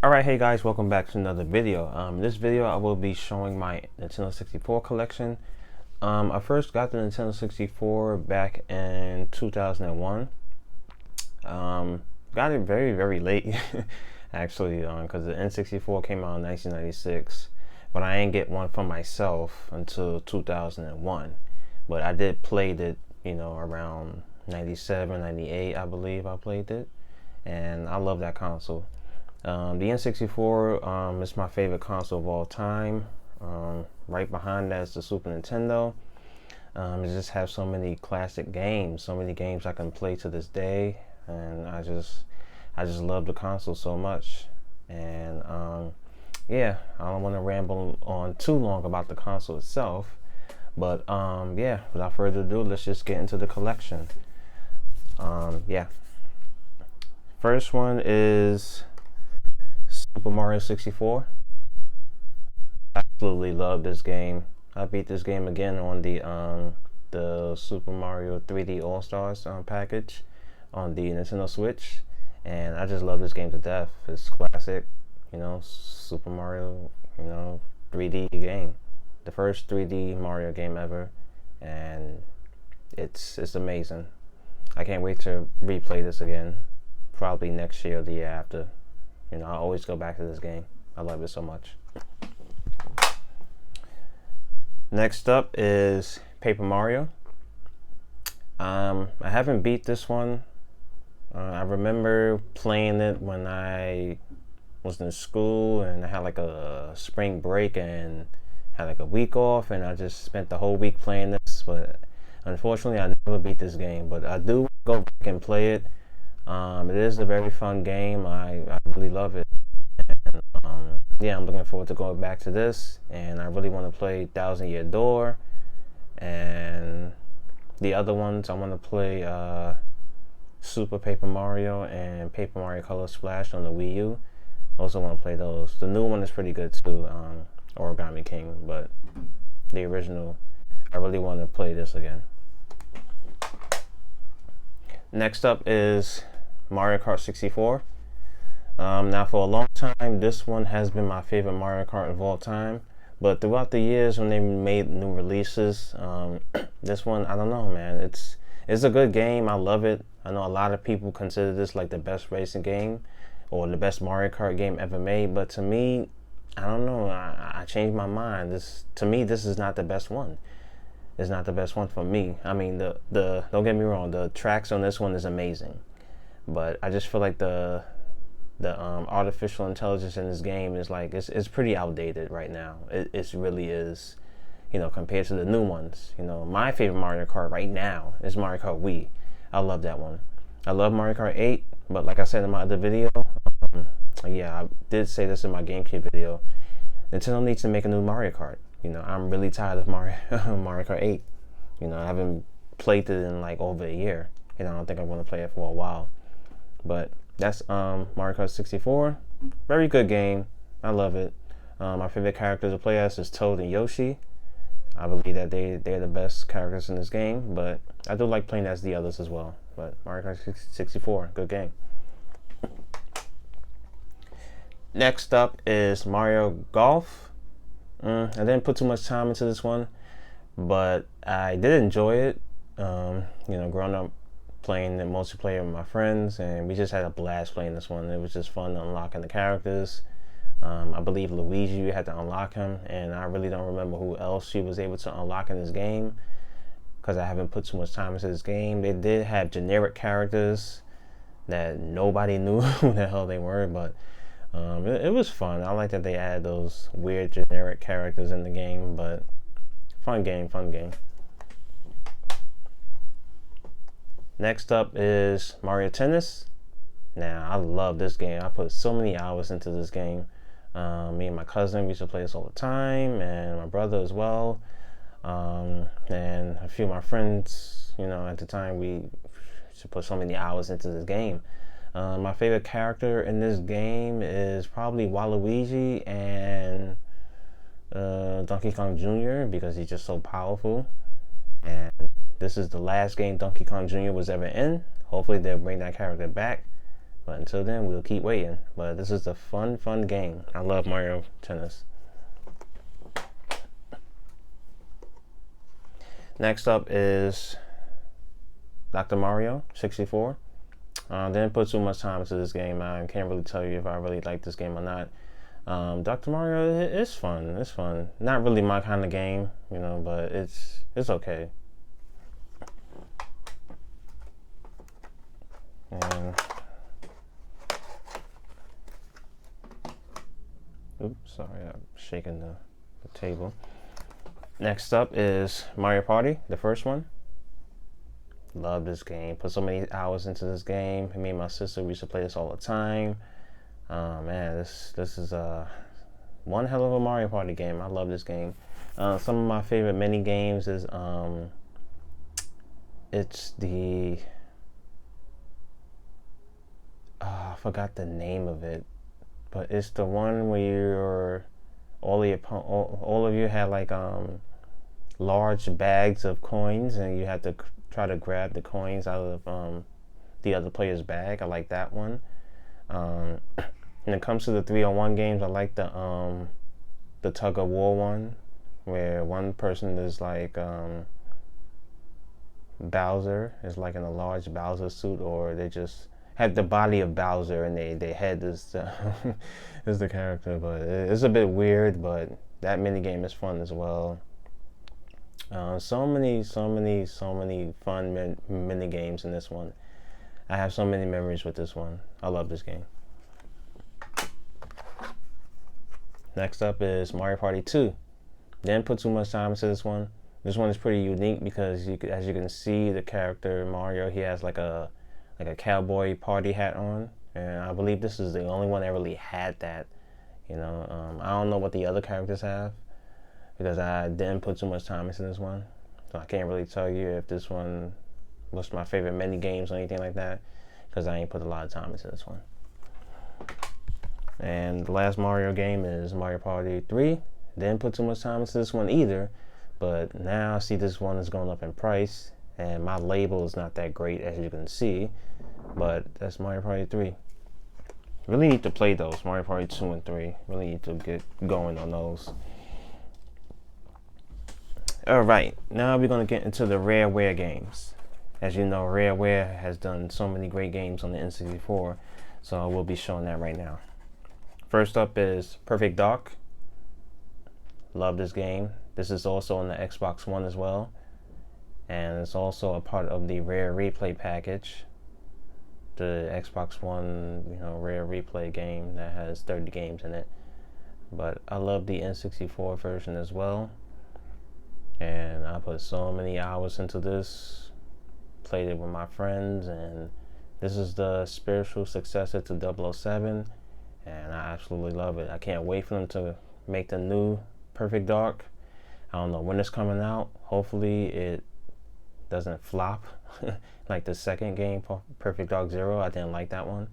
Alright, hey guys, welcome back to another video. In this video I will be showing my Nintendo 64 collection. I first got the Nintendo 64 back in 2001. Got it very late actually, because the N64 came out in 1996, but I didn't get one for myself until 2001. But I did play it, around 97, 98 I believe I played it, and I love that console. The N64 is my favorite console of all time. Right behind that is the Super Nintendo. It just has so many classic games, so many games I can play to this day, and I just love the console so much. And yeah, I don't want to ramble on too long about the console itself, but yeah, without further ado, let's just get into the collection. Yeah, first one is Super Mario 64. Absolutely love this game. I beat this game again on the Super Mario 3D All Stars package on the Nintendo Switch, and I just love this game to death. It's classic, Super Mario, 3D game, the first 3D Mario game ever, and it's amazing. I can't wait to replay this again, probably next year or the year after. I always go back to this game. I love it so much. Next up is Paper Mario. I haven't beat this one. I remember playing it when I was in school and I had like a spring break and had like a week off, and I just spent the whole week playing this, but unfortunately I never beat this game, but I do go back and play it. It is a very fun game. I really love it, and yeah, I'm looking forward to going back to this, and I really want to play Thousand Year Door, and the other ones I want to play Super Paper Mario and Paper Mario Color Splash on the Wii U. Also want to play those. The new one is pretty good too, Origami King, but the original, I really want to play this again. Next up is Mario Kart 64. Now for a long time, this one has been my favorite Mario Kart of all time, but throughout the years when they made new releases, this one, I don't know, man, it's a good game. I love it. I know a lot of people consider this like the best racing game or the best Mario Kart game ever made, but to me, I don't know, I changed my mind. To me, this is not the best one. It's not the best one for me. I mean, the don't get me wrong, the tracks on this one is amazing, but I just feel like the artificial intelligence in this game is like it's pretty outdated right now. It really is, compared to the new ones. My favorite Mario Kart right now is Mario Kart Wii. I love that one. I love Mario Kart 8, but like I said in my other video, yeah, I did say this in my GameCube video, Nintendo needs to make a new Mario Kart. I'm really tired of Mario Kart 8. I haven't played it in like over a year, and I don't think I'm going to play it for a while. But that's Mario Kart 64. Very good game. I love it. My favorite characters to play as is Toad and Yoshi. I believe that they're the best characters in this game, but I do like playing as the others as well. But Mario Kart 64, good game. Next up is Mario Golf. I didn't put too much time into this one, but I did enjoy it. Growing up playing the multiplayer with my friends, and we just had a blast playing this one. It was just fun unlocking the characters. I believe Luigi, you had to unlock him, and I really don't remember who else you was able to unlock in this game because I haven't put too much time into this game. They did have generic characters that nobody knew who the hell they were, but it was fun. I like that they add those weird generic characters in the game, but fun game. Next up is Mario Tennis. Now, I love this game. I put so many hours into this game. Me and my cousin, we used to play this all the time, and my brother as well. And a few of my friends, at the time, we used to put so many hours into this game. My favorite character in this game is probably Waluigi and Donkey Kong Jr. because he's just so powerful. And this is the last game Donkey Kong Jr. was ever in. Hopefully they'll bring that character back But until then, we'll keep waiting. But this is a fun game. I love Mario Tennis. Next up is Dr. Mario 64. Didn't put too much time into this game. I can't really tell you if I really like this game or not. Dr. Mario is fun. It's fun. Not really my kind of game, you know, but it's okay. And oops, sorry, I'm shaking the table. Next up is Mario Party, the first one. Love this game. Put so many hours into this game. Me and my sister, we used to play this all the time. Man, this is one hell of a Mario Party game. I love this game. Some of my favorite mini games is it's the I forgot the name of it, but it's the one where you're all of you had like large bags of coins, and you had to try to grab the coins out of the other player's bag. I like that one. When it comes to the 3-on-1 games, I like the tug of war one, where one person is like Bowser is like in a large Bowser suit, or they just have the body of Bowser and their head is is the character. But it's a bit weird, but that mini game is fun as well. So many fun mini games in this one. I have so many memories with this one. I love this game. Next up is Mario Party 2. Didn't put too much time into this one. This one is pretty unique because as you can see, the character Mario, he has like a cowboy party hat on, and I believe this is the only one that really had that. You know, I don't know what the other characters have because I didn't put too much time into this one, so I can't really tell you if this one was my favorite mini games or anything like that, because I ain't put a lot of time into this one. And the last Mario game is Mario Party 3. Didn't put too much time into this one either, but now I see this one is going up in price, and my label is not that great, as you can see, but that's Mario Party 3. Really need to play those, Mario Party 2 and 3. Really need to get going on those. Alright, now we're going to get into the Rareware games. As you know, Rareware has done so many great games on the N64, so I will be showing that right now. First up is Perfect Dark. Love this game. This is also on the Xbox One as well, and it's also a part of the Rare Replay package, the Xbox One, you know, Rare Replay game that has 30 games in it. But I love the N64 version as well, and I put so many hours into this, played it with my friends, and this is the spiritual successor to 007, and I absolutely love it. I can't wait for them to make the new Perfect Dark. I don't know when it's coming out. Hopefully it doesn't flop like the second game, Perfect Dark Zero. I didn't like that one,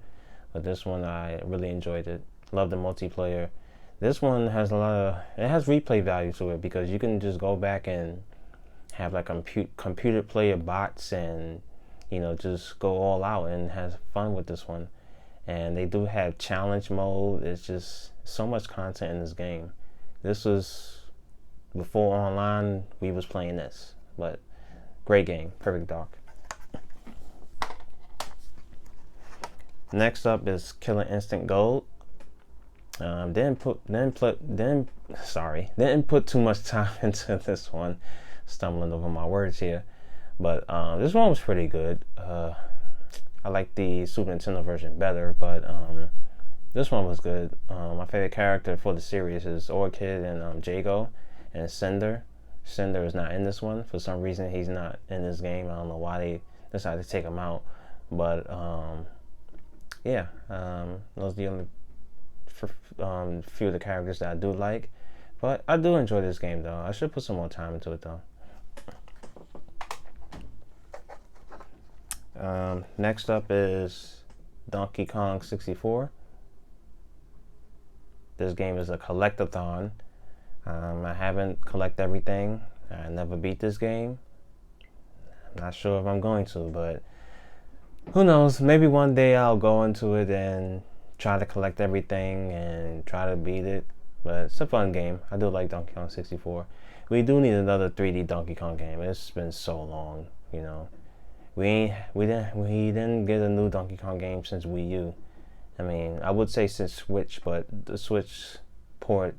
but this one I really enjoyed it. Love the multiplayer. This one has it has replay value to it, because you can just go back and have like computer player bots, and you know, just go all out and have fun with this one. And they do have challenge mode. It's just so much content in this game. This was before online, we was playing this, but great game, Perfect Dark. Next up is Killer Instinct Gold. Didn't put too much time into this one. Stumbling over my words here, but this one was pretty good. I like the Super Nintendo version better, but this one was good. My favorite character for the series is Orchid and Jago, and Cinder. Cinder is not in this one. For some reason, he's not in this game. I don't know why they decided to take him out, but yeah, those are the only few of the characters that I do like. But I do enjoy this game though. I should put some more time into it though. Next up is Donkey Kong 64. This game is a collectathon. I haven't collected everything. I never beat this game. I'm not sure if I'm going to, but who knows? Maybe one day I'll go into it and try to collect everything and try to beat it. But it's a fun game. I do like Donkey Kong 64. We do need another 3D Donkey Kong game. It's been so long, you know. We didn't get a new Donkey Kong game since Wii U. I mean, I would say since Switch, but the Switch port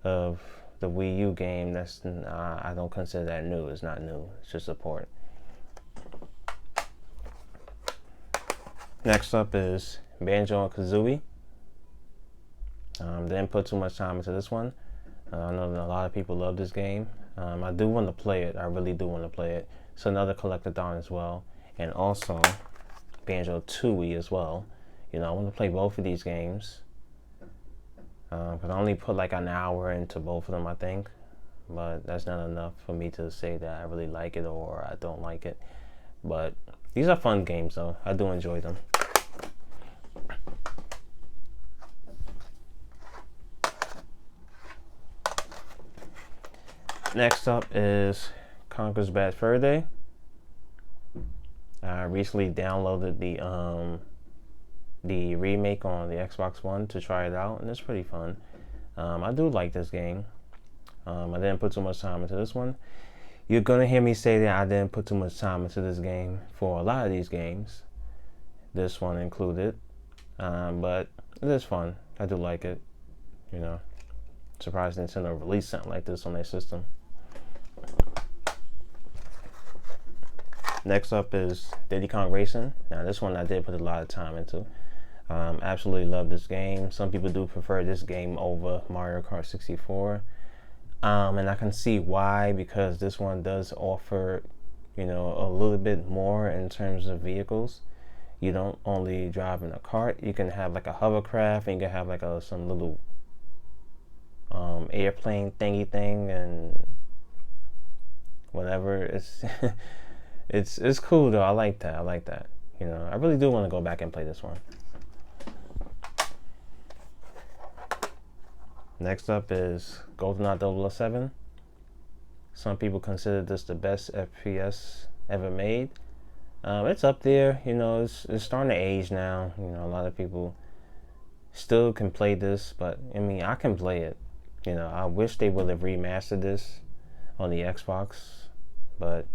of the Wii U game, I don't consider that new. It's not new. It's just a port. Next up is Banjo Kazooie. Didn't put too much time into this one. I know that a lot of people love this game. I do want to play it. I really do want to play it. It's another collectathon as well, and also Banjo Tooie as well. You know, I want to play both of these games. But I only put like an hour into both of them, I think. But that's not enough for me to say that I really like it or I don't like it. But these are fun games, though. I do enjoy them. Next up is Conker's Bad Fur Day. I recently downloaded the remake on the Xbox One to try it out, and it's pretty fun. I do like this game. I didn't put too much time into this one. You're gonna hear me say that I didn't put too much time into this game for a lot of these games, this one included. But it is fun. I do like it. You know, surprised Nintendo released something like this on their system. Next up is Diddy Kong Racing. Now this one I did put a lot of time into. Absolutely love this game. Some people do prefer this game over Mario Kart 64. And I can see why, because this one does offer, you know, a little bit more in terms of vehicles. You don't only drive in a cart. You can have like a hovercraft, and you can have like some little airplane thingy thing and whatever. It's cool though. I like that. You know, I really do want to go back and play this one. Next up is GoldenEye 007. Some people consider this the best FPS ever made. It's up there. You know, it's starting to age now. You know, a lot of people still can play this, but I mean, I can play it. You know, I wish they would have remastered this on the Xbox, but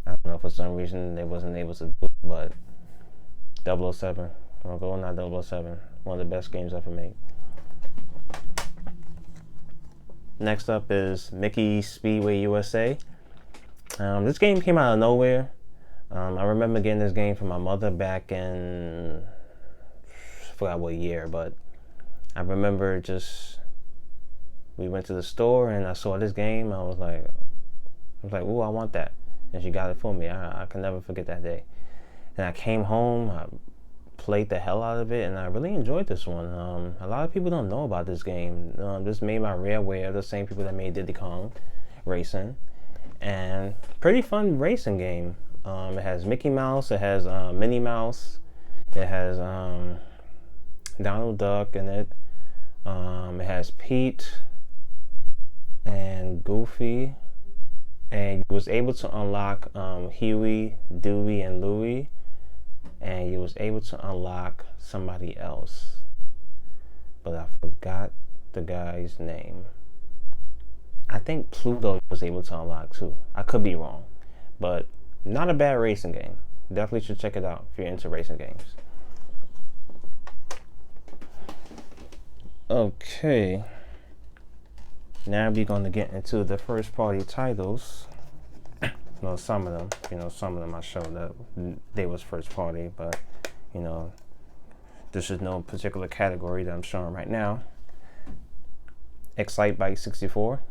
I don't know, for some reason they wasn't able to do it. But 007, GoldenEye 007, one of the best games ever made. Next up is Mickey Speedway USA. This game came out of nowhere. I remember getting this game from my mother back in, I forgot what year, but I remember we went to the store and I saw this game. I was like, ooh, I want that. And she got it for me. I can never forget that day. And I came home, I played the hell out of it, and I really enjoyed this one. A lot of people don't know about this game. This made by Rareware, the same people that made Diddy Kong Racing, and pretty fun racing game. It has Mickey Mouse, it has Minnie Mouse, it has Donald Duck in it. It has Pete and Goofy, and you was able to unlock Huey, Dewey, and Louie. And you was able to unlock somebody else, but I forgot the guy's name. I think Pluto was able to unlock too. I could be wrong, but not a bad racing game. Definitely should check it out if you're into racing games. Okay, now we're going to get into the first party titles. Well, some of them I showed that they was first party, but you know, this is no particular category that I'm showing right now. Excitebike 64,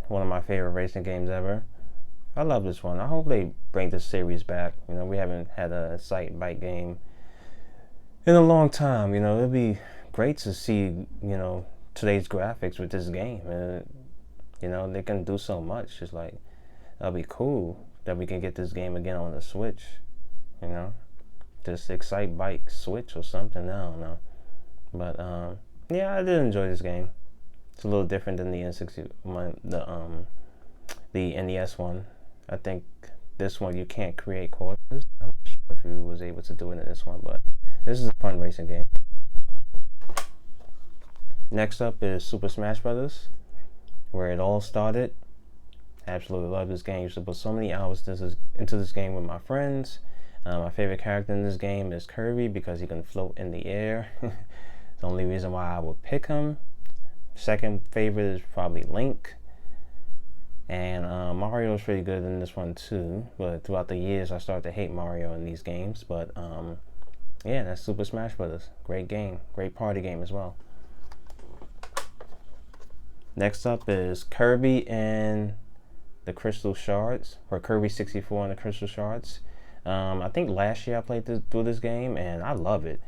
one of my favorite racing games ever. I love this one. I hope they bring this series back. You know, we haven't had a Excitebike game in a long time. You know, it'd be great to see, you know, today's graphics with this game. And, you know, they can do so much. It's like, that'll be cool that we can get this game again on the Switch, you know, this Excitebike Switch or something. I don't know, but yeah, I did enjoy this game. It's a little different than the the NES one. I think this one you can't create courses. I'm not if you was able to do it in this one, but this is a fun racing game. Next up is Super Smash Brothers, where it all started. Absolutely love this game. I used to put so many hours into this game with my friends. My favorite character in this game is Kirby because he can float in the air. The only reason why I would pick him. Second favorite is probably Link. And Mario is pretty good in this one too. But throughout the years, I started to hate Mario in these games. But yeah, that's Super Smash Brothers. Great game. Great party game as well. Next up is Kirby and the Crystal Shards, or Kirby 64 and the Crystal Shards. I think last year I played through this game and I love it.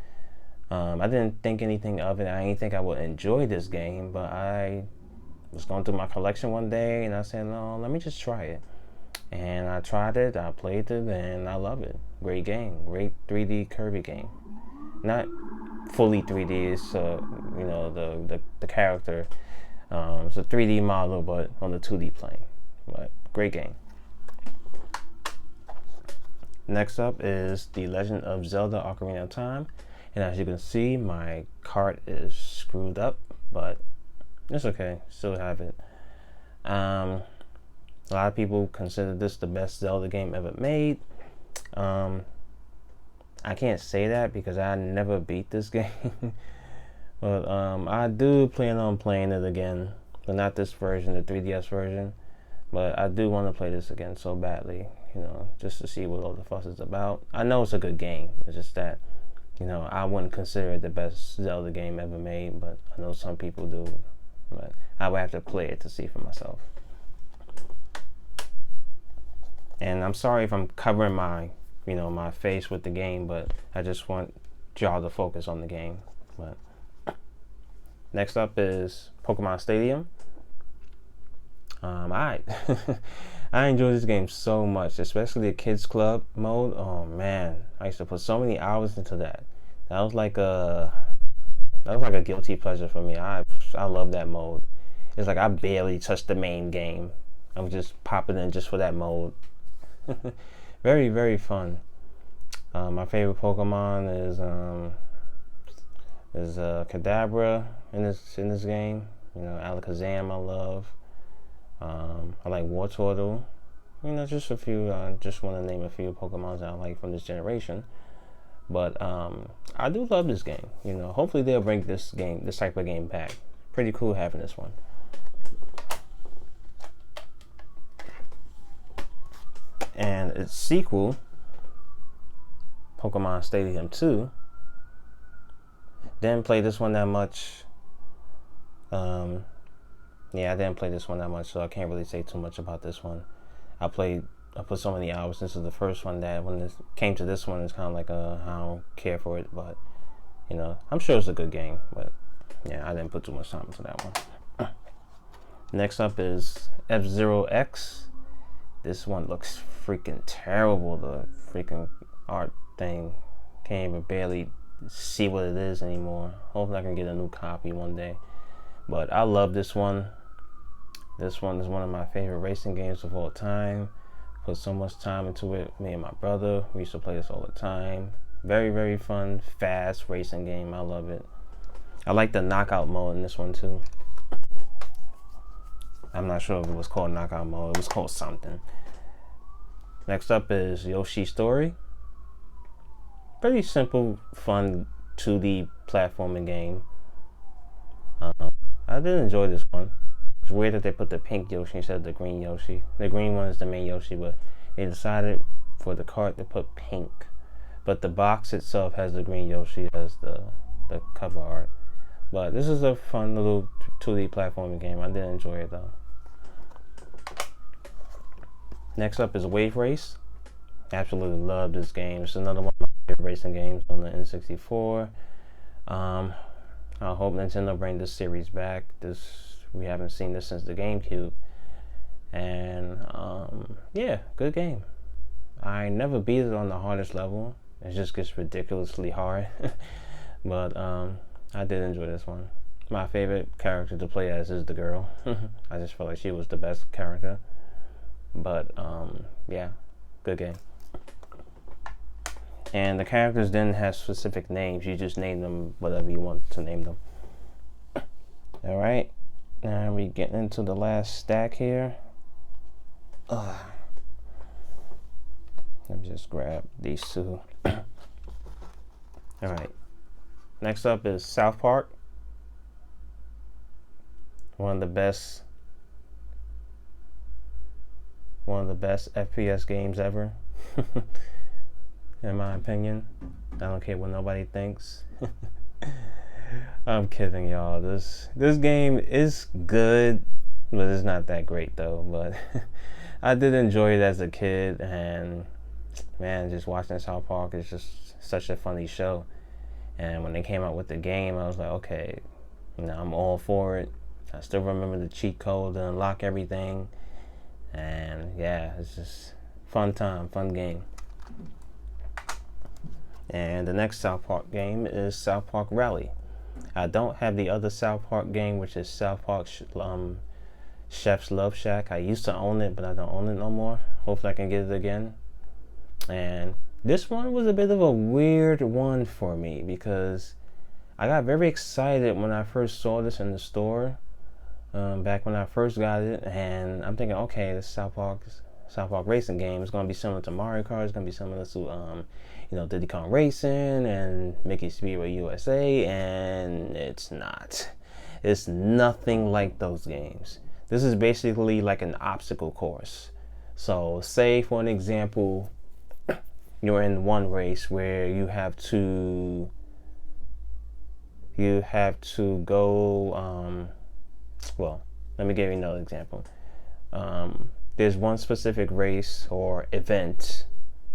I didn't think anything of it. I didn't think I would enjoy this game, but I was going through my collection one day and I said, no, let me just try it. And I tried it, I played it, and I love it. Great game, great 3D Kirby game. Not fully 3D, it's you know, the character. It's a 3D model, but on the 2D plane. But great game. Next up is The Legend of Zelda Ocarina of Time. And as you can see, my cart is screwed up, but it's okay. Still have it. A lot of people consider this the best Zelda game ever made. I can't say that because I never beat this game. But I do plan on playing it again, but not this version, the 3DS version. But I do want to play this again so badly, you know, just to see what all the fuss is about. I know it's a good game. It's just that, you know, I wouldn't consider it the best Zelda game ever made, but I know some people do. But I would have to play it to see for myself. And I'm sorry if I'm covering my, you know, my face with the game, but I just want y'all to focus on the game. But next up is Pokemon Stadium. I enjoy this game so much, especially the Kids Club mode. Oh man, I used to put so many hours into that. That was like a guilty pleasure for me. I love that mode. It's like I barely touched the main game. I'm just popping in just for that mode. Very, very fun. My favorite Pokemon is Kadabra in this game. You know, Alakazam I love. I like Wartortle. You know, just a few. Just want to name a few Pokemon that I like from this generation. But I do love this game. You know, hopefully they'll bring this type of game back. Pretty cool having this one. And its sequel, Pokemon Stadium 2. Didn't play this one that much. Yeah, I didn't play this one that much, so I can't really say too much about this one. I put so many hours. This is the first one that when this came to this one, it's kind of like I don't care for it, but you know, I'm sure it's a good game. But yeah, I didn't put too much time into that one. Next up is F-Zero X. This one looks freaking terrible. The freaking art thing, can't even barely see what it is anymore. Hopefully I can get a new copy one day. But I love this one. This one is one of my favorite racing games of all time. Put so much time into it. Me and my brother, we used to play this all the time. Very, very fun, fast racing game. I love it. I like the knockout mode in this one too. I'm not sure if it was called knockout mode. It was called something. Next up is Yoshi Story. Pretty simple, fun 2D platforming game. I did enjoy this one. It's weird that they put the pink Yoshi instead of the green Yoshi. The green one is the main Yoshi, but they decided for the cart to put pink. But the box itself has the green Yoshi as the cover art. But this is a fun little 2D platforming game. I did enjoy it though. Next up is Wave Race. Absolutely love this game. It's another one of my favorite racing games on the N64. I hope Nintendo bring this series back. We haven't seen this since the GameCube. And yeah, good game. I never beat it on the hardest level. It just gets ridiculously hard. But I did enjoy this one. My favorite character to play as is the girl. I just felt like she was the best character. But yeah, good game. And the characters didn't have specific names. You just name them whatever you want to name them. Alright, now we get into the last stack here. Let me just grab these two. Alright, next up is South Park. One of the best FPS games ever. In my opinion. I don't care what nobody thinks. I'm kidding, y'all. This game is good, but it's not that great though. But I did enjoy it as a kid, and man, just watching South Park is just such a funny show. And when they came out with the game, I was like, okay, I'm all for it. I still remember the cheat code to unlock everything, and yeah, it's just fun time, fun game. And the next South Park game is South Park Rally. I don't have the other South Park game, which is South Park Chef's Love Shack. I used to own it, but I don't own it no more. Hopefully I can get it again. And this one was a bit of a weird one for me because I got very excited when I first saw this in the store, back when I first got it, and I'm thinking, okay, this South Park racing game is going to be similar to Mario Kart. It's going to be similar to Diddy Kong Racing and Mickey Speedway USA, and it's not. It's nothing like those games. This is basically like an obstacle course. So say for an example, you're in one race where you have to go, well, let me give you another example. There's one specific race or event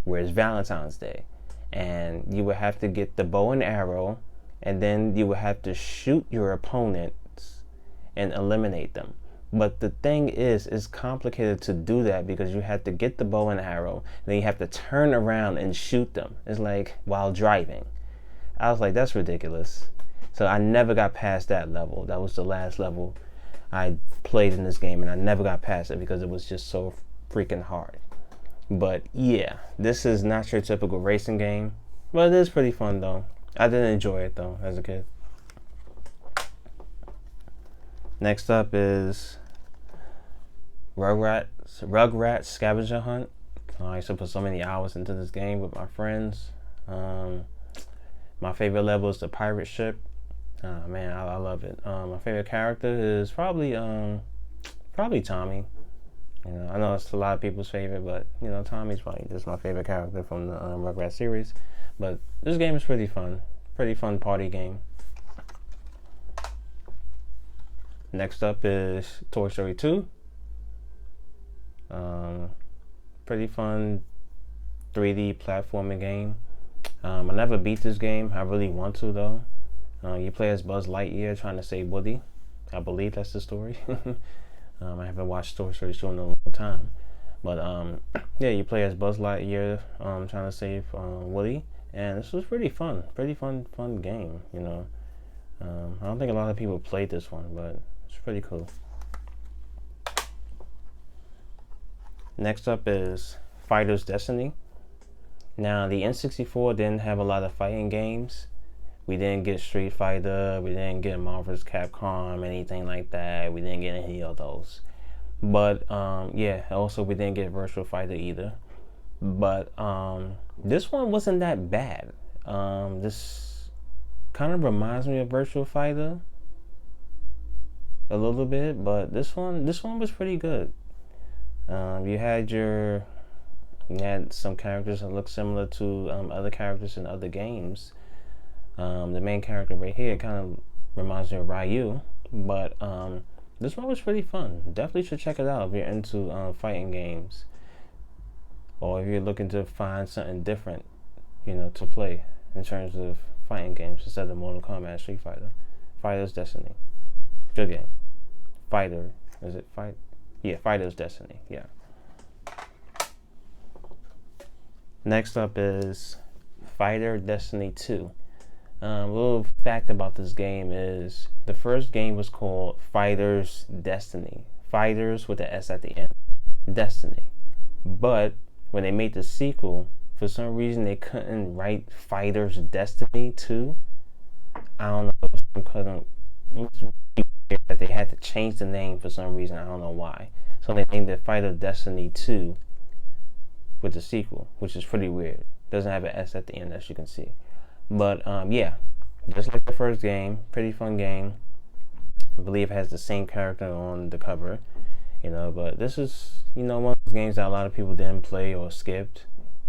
where it's Valentine's Day, and you would have to get the bow and arrow, and then you would have to shoot your opponents and eliminate them. But the thing is, it's complicated to do that because you have to get the bow and arrow, then you have to turn around and shoot them. It's like while driving. I was like, that's ridiculous. So I never got past that level. That was the last level I played in this game, and I never got past it because it was just so freaking hard. But yeah, this is not your typical racing game, but it is pretty fun though. I did enjoy it though as a kid. Next up is Rugrats Scavenger Hunt. I used to put so many hours into this game with my friends. My favorite level is the pirate ship. Man, I love it. My favorite character is probably Tommy. I know it's a lot of people's favorite, but Tommy's probably just my favorite character from the Rugrats series. But this game is pretty fun party game. Next up is Toy Story 2. Pretty fun 3D platforming game. I never beat this game. I really want to though. You play as Buzz Lightyear trying to save Woody. I believe that's the story. I haven't watched Toy Story 2 in a long time. But yeah, you play as Buzz Lightyear trying to save Woody. And this was pretty fun. Pretty fun game, I don't think a lot of people played this one, but it's pretty cool. Next up is Fighter's Destiny. Now, the N64 didn't have a lot of fighting games. We didn't get Street Fighter, we didn't get Marvel vs. Capcom, anything like that. We didn't get any of those. But yeah, also we didn't get Virtua Fighter either. But this one wasn't that bad. This kind of reminds me of Virtua Fighter a little bit, but this one was pretty good. You had some characters that look similar to other characters in other games. The main character right here kind of reminds me of Ryu, but this one was pretty fun. Definitely should check it out if you're into fighting games, or if you're looking to find something different, to play in terms of fighting games instead of Mortal Kombat, Street Fighter. Fighter's Destiny, good game. Fighter's Destiny, yeah. Next up is Fighter Destiny 2. A little fact about this game is the first game was called Fighter's Destiny. Fighters with the S at the end. Destiny. But when they made the sequel, for some reason they couldn't write Fighter's Destiny 2. I don't know. It was really weird that they had to change the name for some reason. I don't know why. So they named it Fighter Destiny 2 with the sequel, which is pretty weird. Doesn't have an S at the end, as you can see. But yeah, just like the first game, pretty fun game. I believe it has the same character on the cover, but this is, one of those games that a lot of people didn't play or skipped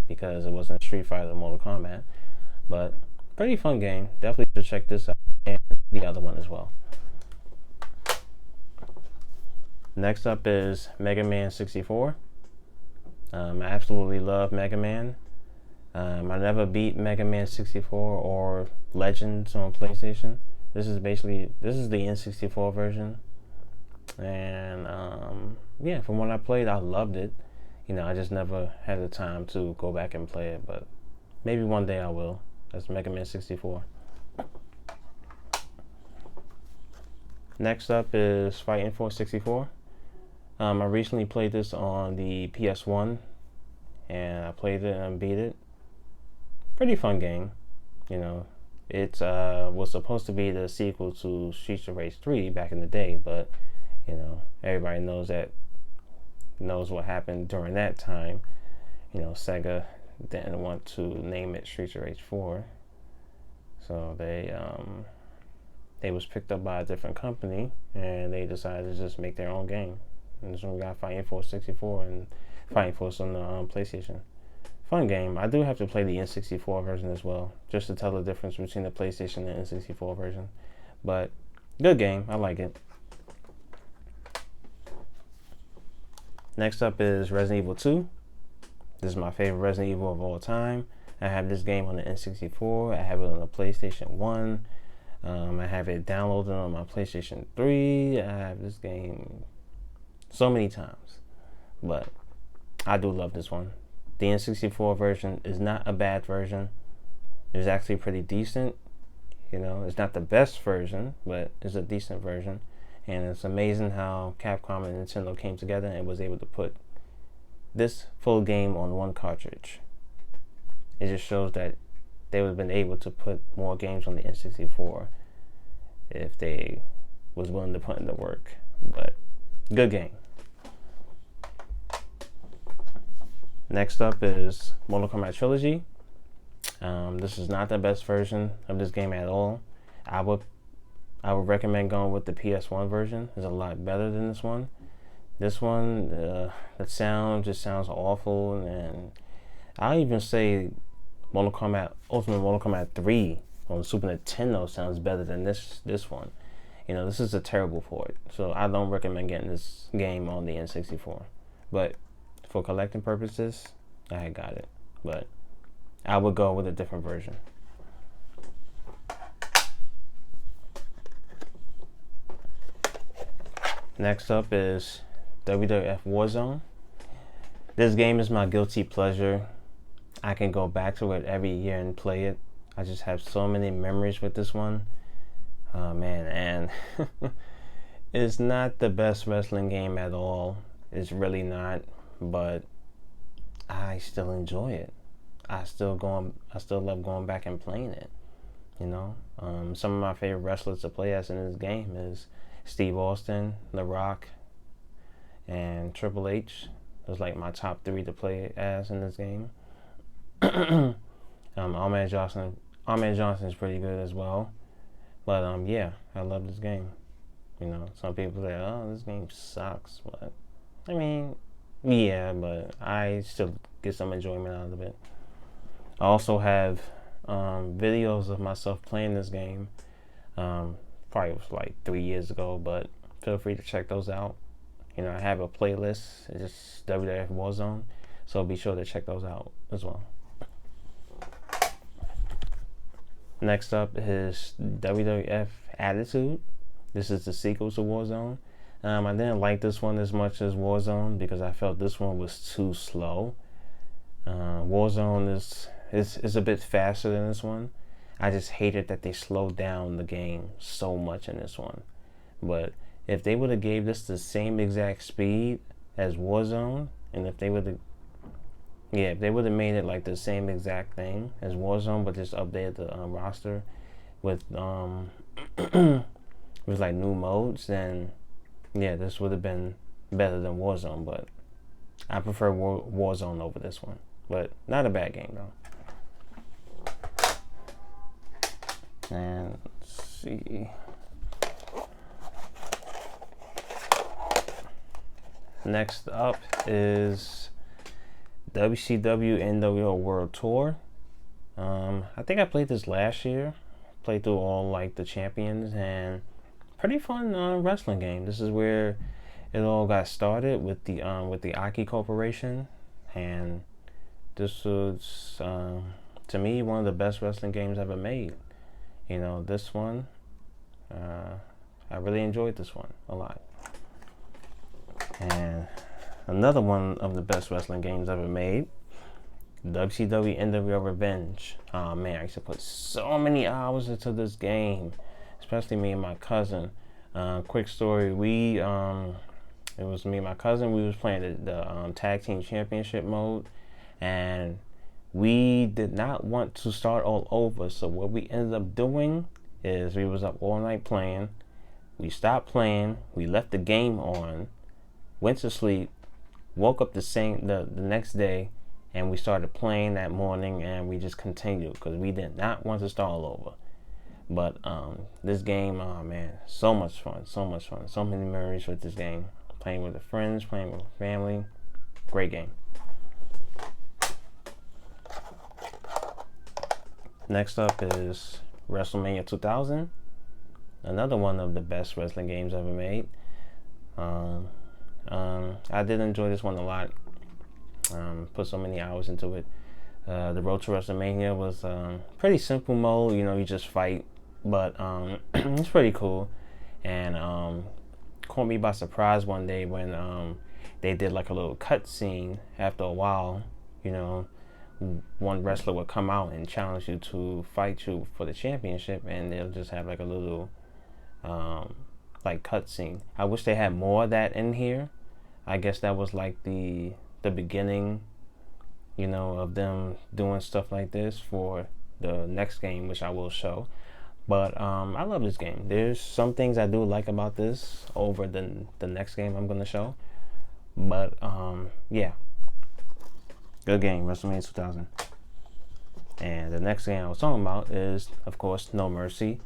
because it wasn't Street Fighter or Mortal Kombat. But pretty fun game. Definitely should check this out and the other one as well. Next up is Mega Man 64. I absolutely love Mega Man. I never beat Mega Man 64 or Legends on PlayStation. This is the N64 version. And yeah, from what I played, I loved it. I just never had the time to go back and play it, but maybe one day I will. That's Mega Man 64. Next up is Fighting Force 64. I recently played this on the PS1, and I played it and beat it. Pretty fun game. It was supposed to be the sequel to Streets of Rage 3 back in the day, but everybody knows what happened during that time. Sega didn't want to name it Streets of Rage 4, so they was picked up by a different company, and they decided to just make their own game. And this one we got Fighting Force 64 and Fighting Force on the PlayStation. Fun game. I do have to play the N64 version as well, just to tell the difference between the PlayStation and N64 version. But good game. I like it. Next up is Resident Evil 2. This is my favorite Resident Evil of all time. I have this game on the N64. I have it on the PlayStation 1. I have it downloaded on my PlayStation 3. I have this game so many times, but I do love this one. The N64 version is not a bad version. It's actually pretty decent. It's not the best version, but it's a decent version. And it's amazing how Capcom and Nintendo came together and was able to put this full game on one cartridge. It just shows that they would have been able to put more games on the N64 if they was willing to put in the work. But good game. Next up is Monochromat Trilogy. This is not the best version of this game at all. I would recommend going with the PS1 version. It's a lot better than this one. This one, the sound just sounds awful, and I even say Ultimate Mortal Kombat 3 on Super Nintendo sounds better than this one. This is a terrible port, so I don't recommend getting this game on the N64. But for collecting purposes, I got it. But I would go with a different version. Next up is Wwf Warzone. This game is my guilty pleasure. I can go back to it every year and play it. I just have so many memories with this one. Oh man, and it's not the best wrestling game at all. It's really not, but I still enjoy it. I still love going back and playing it. Some of my favorite wrestlers to play as in this game is Steve Austin, The Rock, and Triple H. Those like my top 3 to play as in this game. Ahmed Johnson is pretty good as well. But yeah, I love this game. Some people say, "Oh, this game sucks," but I mean, yeah, but I still get some enjoyment out of it. I also have videos of myself playing this game. Probably was like 3 years ago, but feel free to check those out. I have a playlist. It's just Wwf Warzone, so be sure to check those out as well. Next up is Wwf Attitude. This is the sequel to Warzone. I didn't like this one as much as Warzone because I felt this one was too slow. Warzone is a bit faster than this one. I just hated that they slowed down the game so much in this one. But if they would have gave this the same exact speed as Warzone, and if they would have Yeah, if they would have made it like the same exact thing as Warzone, but just updated the roster with with like new modes, then yeah, this would have been better than Warzone. But I prefer Warzone over this one. But not a bad game though. And let's see. Next up is WCW NWO World Tour. I think I played this last year. Played through all like the champions, and pretty fun wrestling game. This is where it all got started with the Aki Corporation, and this was to me one of the best wrestling games ever made. You know, this one, I really enjoyed this one a lot. And another one of the best wrestling games ever made, WCW NWO Revenge. Oh man, I used to put so many hours into this game, especially me and my cousin. Quick story, it was me and my cousin, we was playing the tag team championship mode, and we did not want to start all over. So what we ended up doing is we was up all night playing. We stopped playing. We left the game on, went to sleep, woke up the next day, and we started playing that morning, and we just continued because we did not want to start all over. But this game, oh man, so much fun, so many memories with this game. Playing with the friends, playing with family, great game. Next up is Wrestlemania 2000, another one of the best wrestling games ever made. I did enjoy this one a lot. Put so many hours into it. The Road to WrestleMania was pretty simple mode. You know, you just fight, but it's pretty cool. And caught me by surprise one day when they did like a little cut scene. After a while, you know, one wrestler would come out and challenge you to fight you for the championship, and they'll just have like a little like cut scene. I wish they had more of that in here. I guess that was like the beginning, you know, of them doing stuff like this for the next game, which I will show. But I love this game. There's some things I do like about this over the next game I'm gonna show. But yeah, good game, WrestleMania 2000. And the next game I was talking about is, of course, No Mercy.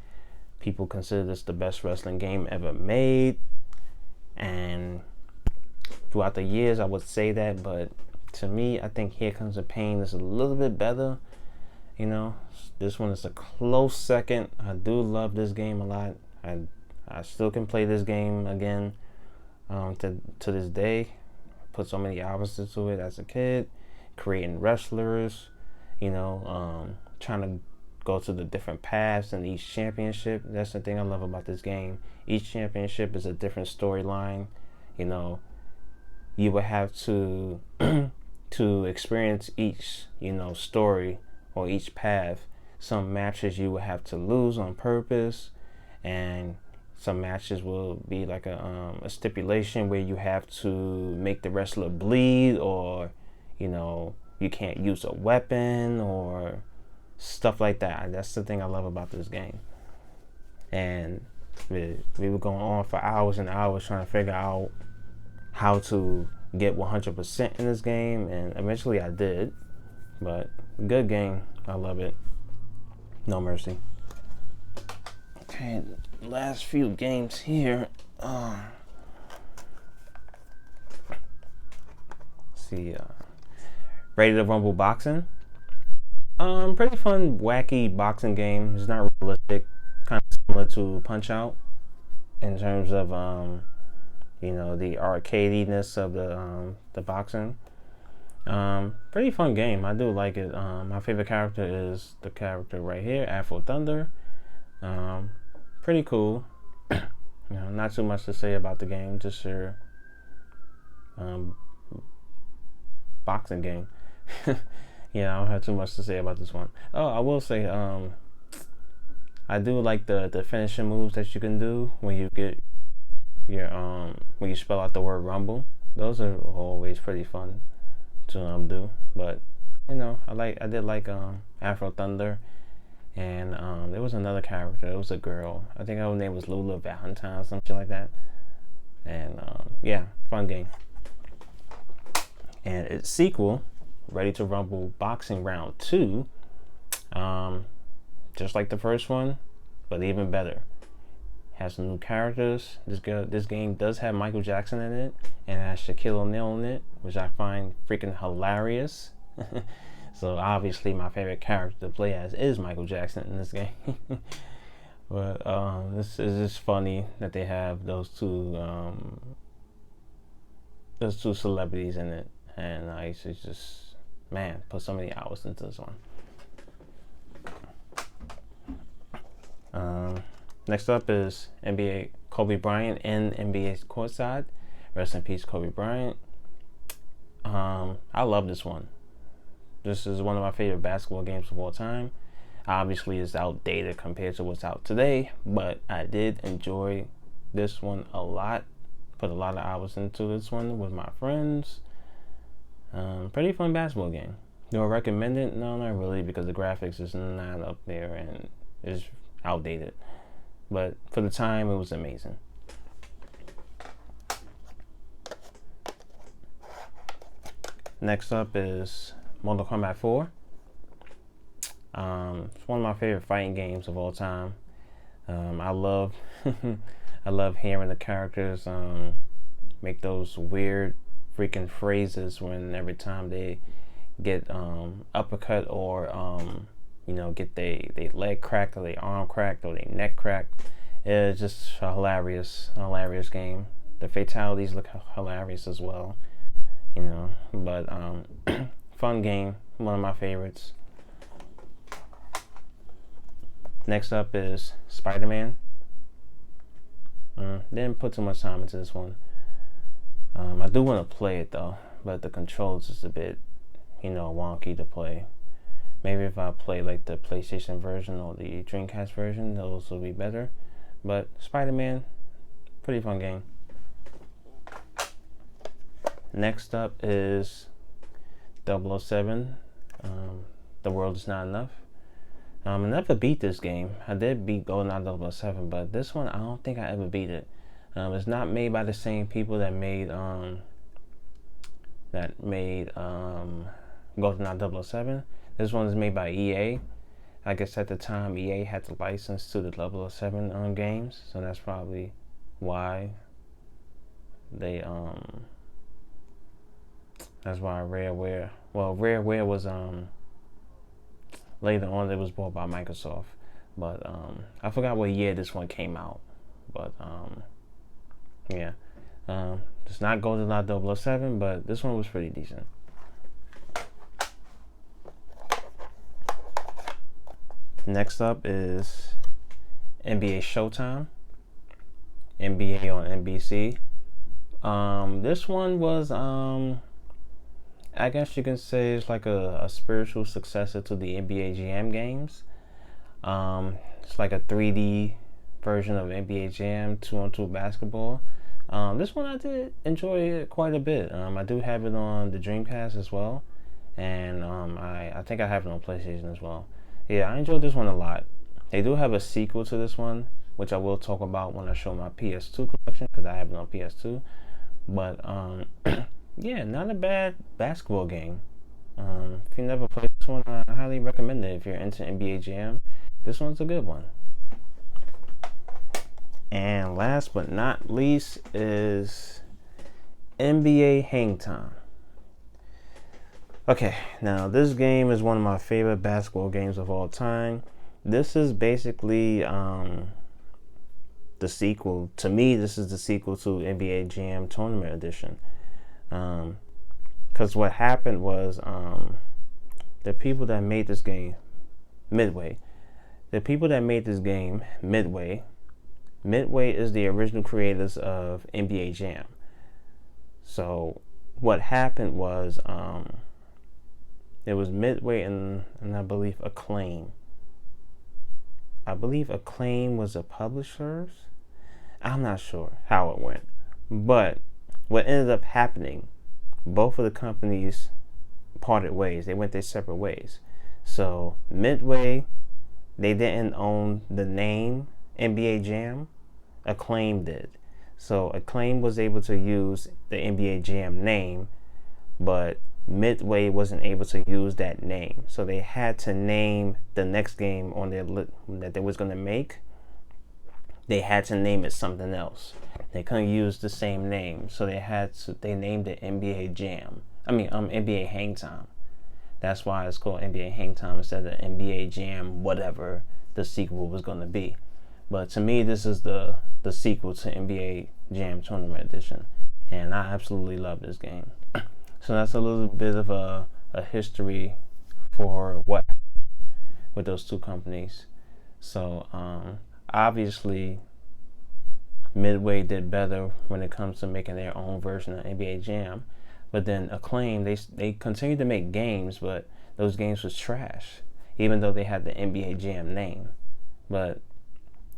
People consider this the best wrestling game ever made, and throughout the years I would say that, but to me, I think Here Comes the Pain is a little bit better. You know, this one is a close second. I do love this game a lot. I still can play this game again to this day. Put so many hours into it as a kid, creating wrestlers, you know, trying to go to the different paths in each championship. That's the thing I love about this game. Each championship is a different storyline. You know, you would have to to experience each, you know, story or each path. Some matches you would have to lose on purpose, and some matches will be like a stipulation where you have to make the wrestler bleed, or, you know, you can't use a weapon or stuff like that. That's the thing I love about this game. And we were going on for hours and hours trying to figure out how to get 100% in this game, and eventually I did. But good game, I love it. No Mercy. Okay, last few games here. See, Ready to Rumble Boxing. Pretty fun, wacky boxing game. It's not realistic, kind of similar to Punch Out in terms of you know, the arcadiness of the boxing. Pretty fun game. I do like it. My favorite character is the character right here, Afro Thunder. Pretty cool. You know, not too much to say about the game. Just your boxing game. Yeah, I don't have too much to say about this one. Oh, I will say, I do like the finishing moves that you can do when you get your when you spell out the word Rumble. Those are always pretty fun to do. But you know, I did like Afro Thunder, and there was another character. It was a girl. I think her name was Lula Valentine or something like that. And yeah, fun game. And its sequel, Ready to Rumble Boxing Round 2, just like the first one, but even better. Has some new characters. This game does have Michael Jackson in it, and it has Shaquille O'Neal in it, which I find freaking hilarious. So obviously my favorite character to play as is Michael Jackson in this game. But this is just funny that they have those two celebrities in it, and I used to just, man, put so many hours into this one. Next up is NBA Kobe Bryant in NBA's courtside. Rest in peace, Kobe Bryant. I love this one. This is one of my favorite basketball games of all time. Obviously, it's outdated compared to what's out today, but I did enjoy this one a lot. Put a lot of hours into this one with my friends. Pretty fun basketball game. Do I recommend it? No, not really, because the graphics is not up there and it's outdated. But for the time, it was amazing. Next up is Monochromat 4. It's one of my favorite fighting games of all time. I love I love hearing the characters make those weird freaking phrases when every time they get uppercut or you know, get they leg cracked or they arm cracked or they neck cracked. It's just a hilarious game. The fatalities look hilarious as well, you know. But fun game, one of my favorites. Next up is Spider-Man. Didn't put too much time into this one. I do want to play it though, but the controls is a bit, you know, wonky to play. Maybe if I play like the PlayStation version or the Dreamcast version, those will be better. But Spider-Man, pretty fun game. Next up is 007. The World Is Not Enough. I never beat this game. I did beat GoldenEye 007, but this one I don't think I ever beat it. It's not made by the same people that made GoldenEye 007. This one is made by EA. I guess at the time EA had the license to the 007 games, so that's probably why they that's why Rareware was later on it was bought by Microsoft, but I forgot what year this one came out, but yeah, it's not GoldenEye 007, but this one was pretty decent. Next up is NBA Showtime, NBA on NBC. This one was I guess you can say it's like a spiritual successor to the NBA Jam games. It's like a 3D version of NBA Jam 2-on-2 basketball. This one I did enjoy it quite a bit. I do have it on the Dreamcast as well, and I think I have it on PlayStation as well. Yeah, I enjoyed this one a lot. They do have a sequel to this one, which I will talk about when I show my PS2 collection, because I have it on PS2. But yeah, not a bad basketball game. If you never played this one, I highly recommend it. If you're into NBA Jam, this one's a good one. And last but not least is NBA Hang Time. Okay, now this game is one of my favorite basketball games of all time. This is basically the sequel. To me, this is the sequel to NBA Jam Tournament Edition. Because what happened was the people that made this game, Midway is the original creators of NBA Jam. So what happened was it was Midway and I believe Acclaim. I believe Acclaim was the publishers. I'm not sure how it went. But what ended up happening, both of the companies parted ways. They went their separate ways. So Midway, they didn't own the name NBA Jam. Acclaim did. So Acclaim was able to use the NBA Jam name, but Midway wasn't able to use that name. So they had to name the next game on their that they was going to make. They had to name it something else. They couldn't use the same name, so they named it NBA Jam. NBA Hang Time. That's why it's called NBA Hang Time instead of NBA Jam, whatever the sequel was going to be. But to me, this is the sequel to NBA Jam Tournament Edition, and I absolutely love this game. So that's a little bit of a history for what happened with those two companies. So obviously, Midway did better when it comes to making their own version of NBA Jam. But then Acclaim, they continued to make games, but those games was trash, even though they had the NBA Jam name. But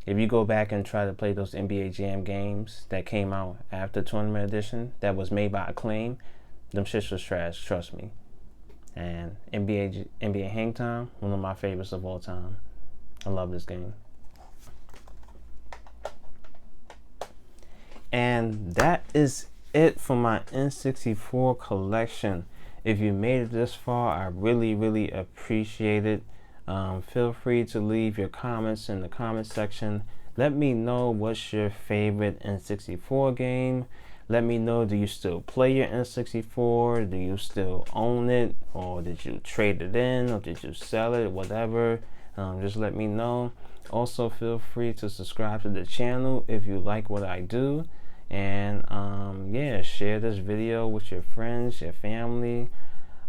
if you go back and try to play those NBA Jam games that came out after Tournament Edition that was made by Acclaim, them shits was trash, trust me. And NBA Hang Time, one of my favorites of all time. I love this game. And that is it for my N64 collection. If you made it this far, I really appreciate it. Feel free to leave your comments in the comment section. Let me know what's your favorite N64 game. Let me know, do you still play your N64? Do you still own it? Or did you trade it in? Or did you sell it? Whatever. Just let me know. Also, feel free to subscribe to the channel if you like what I do. And yeah, share this video with your friends, your family.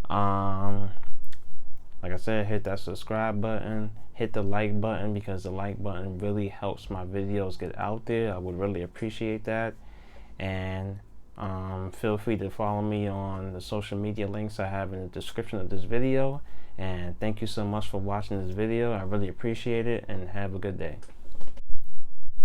Like I said, hit that subscribe button, hit the like button, because the like button really helps my videos get out there. I would really appreciate that. And feel free to follow me on the social media links I have in the description of this video. And thank you so much for watching this video. I really appreciate it, and have a good day.